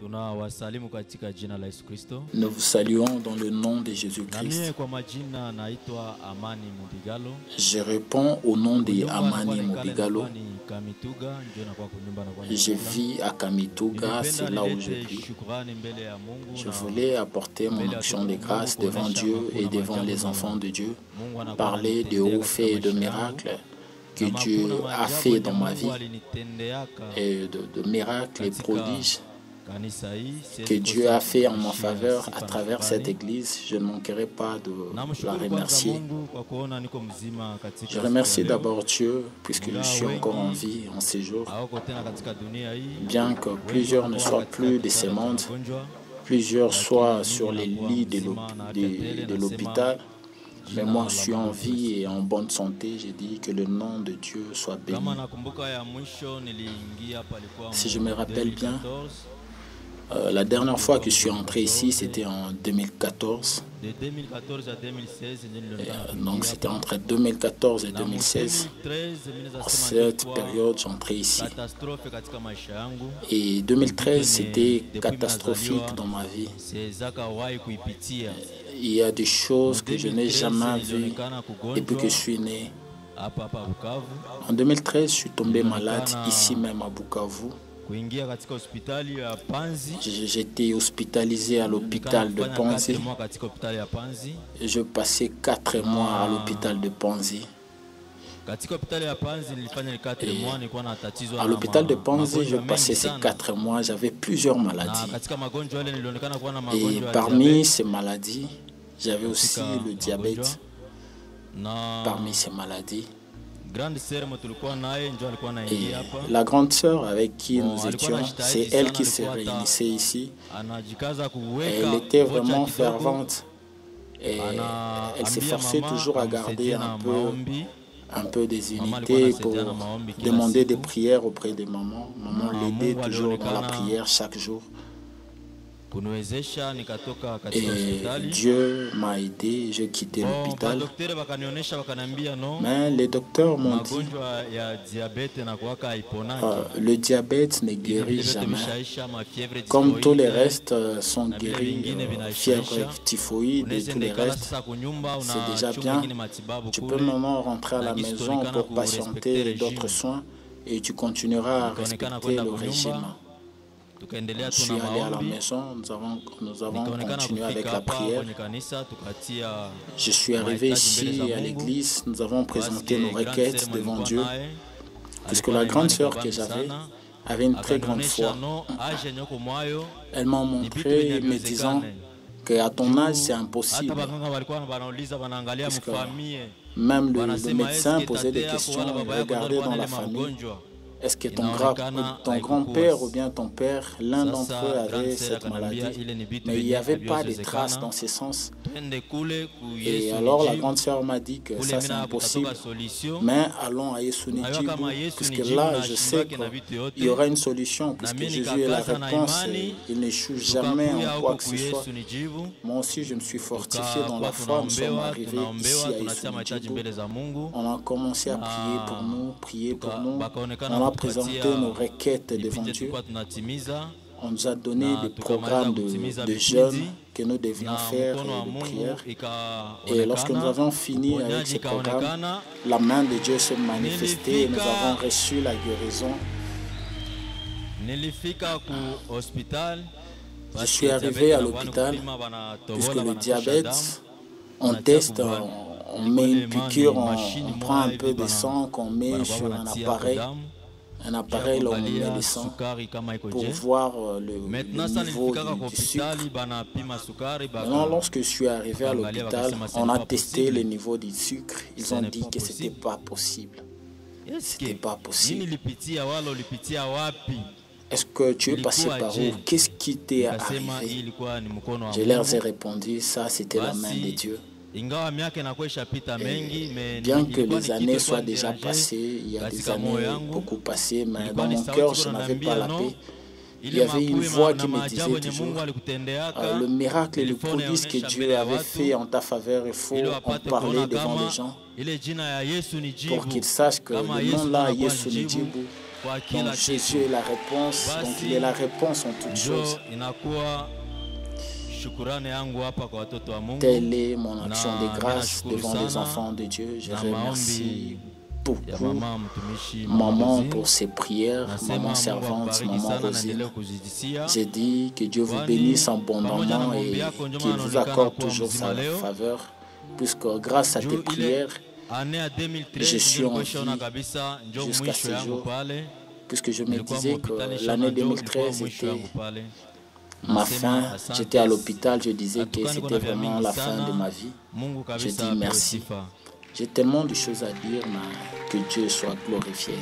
Tunawasalimu katika jina la Yesu Kristo. Nous vous saluons dans le nom de Jésus-Christ. Kwa majina naitwa Amani Mubigalo. Je réponds au nom de Amani Mubigalo. Je vis à Kamituga, c'est là où je vis. Je voulais apporter mon action de grâce devant Dieu et devant les enfants de Dieu, parler de hauts faits et de miracles que Dieu a fait dans ma vie, et de miracles et prodiges que Dieu a fait en ma faveur à travers cette église. Je ne manquerai pas de la remercier. Je remercie d'abord Dieu puisque je suis encore en vie en ces jours. Bien que plusieurs ne soient plus de ce monde, plusieurs soient sur les lits de l'hôpital, mais moi je suis en vie et en bonne santé. J'ai dit que le nom de Dieu soit béni. Si je me rappelle bien, la dernière fois que je suis entré ici, c'était en 2014. De 2014 à 2016, donc c'était entre 2014 et 2016. En cette période, j'entrais ici. Et 2013, c'était catastrophique dans ma vie. Il y a des choses que je n'ai jamais vues depuis que je suis né. En 2013, je suis tombé malade ici même à Bukavu. J'étais hospitalisé à l'hôpital de Panzi. Je passais 4 mois à l'hôpital de Panzi. À l'hôpital de Panzi, je passais ces 4 mois, j'avais plusieurs maladies. Et parmi ces maladies, j'avais aussi le diabète. Parmi ces maladies. Et la grande sœur avec qui nous étions, c'est elle qui se réunissait ici. Et elle était vraiment fervente. Et elle s'efforçait toujours à garder un peu des unités pour demander des prières auprès de maman. Maman l'aidait toujours dans la prière chaque jour. Et Dieu m'a aidé, j'ai quitté l'hôpital. Mais les docteurs m'ont dit le diabète ne guérit jamais. Comme tous les restes sont guéris, fièvre typhoïde et tous les restes, c'est déjà bien. Tu peux maintenant rentrer à la maison pour patienter d'autres soins et tu continueras à respecter le régime. Je suis allé à la maison, nous avons continué avec la prière. Je suis arrivé ici à l'église, nous avons présenté nos requêtes devant Dieu, puisque la grande sœur que j'avais avait une très grande foi. Elle m'a montré, me disant qu'à ton âge, c'est impossible. Parce que même le médecin posait des questions, regardait dans la famille. Est-ce que ton grand-père ou bien ton père, l'un d'entre eux avait cette maladie? Mais il n'y avait pas de traces dans ce sens. Et alors la grande sœur m'a dit que ça c'est impossible. Mais allons à Yesu Nijibu, puisque là je sais qu'il y aura une solution, puisque Jésus est la réponse et il n'échoue jamais en quoi que ce soit. Moi aussi je me suis fortifié dans la foi, nous sommes arrivés ici à Yesu Nijibu. On a commencé à prier pour nous, On a présenté nos requêtes devant Dieu. On nous a donné des programmes de jeûne que nous devions faire, de prière. Et lorsque nous avons fini avec ces programmes, la main de Dieu s'est manifestée et nous avons reçu la guérison. Je suis arrivé à l'hôpital puisque le diabète, on teste, on met une piqûre, on prend un peu de sang qu'on met sur un appareil là où on met le sang pour voir le niveau du sucre. Maintenant, lorsque je suis arrivé à l'hôpital, on a testé le niveau du sucre. Ils ont dit que ce n'était pas possible. C'était pas possible. Est-ce que tu es passé par où? Qu'est-ce qui t'est arrivé? Je leur ai répondu, ça c'était la main de Dieu. Bien que les années soient déjà passées, il y a des années beaucoup passées, mais dans mon cœur, je n'avais pas la paix. Il y avait une voix qui me disait toujours le miracle et le prodige que Dieu avait fait en ta faveur, il faut en parler devant les gens pour qu'ils sachent que le nom là, Yesu Nijibu, Donc Jésus est la réponse, donc il est la réponse en toutes choses. Telle est mon action de grâce devant les enfants de Dieu. Je remercie beaucoup maman pour ses prières, maman servante, maman Rosine. J'ai dit que Dieu vous bénisse abondamment et qu'il vous accorde toujours sa faveur, puisque grâce à tes prières, je suis en vie jusqu'à ce jour, puisque je me disais que l'année 2013 était ma fin. J'étais à l'hôpital, je disais que c'était vraiment la fin de ma vie. Je dis merci. J'ai tellement de choses à dire, mais que Dieu soit glorifié.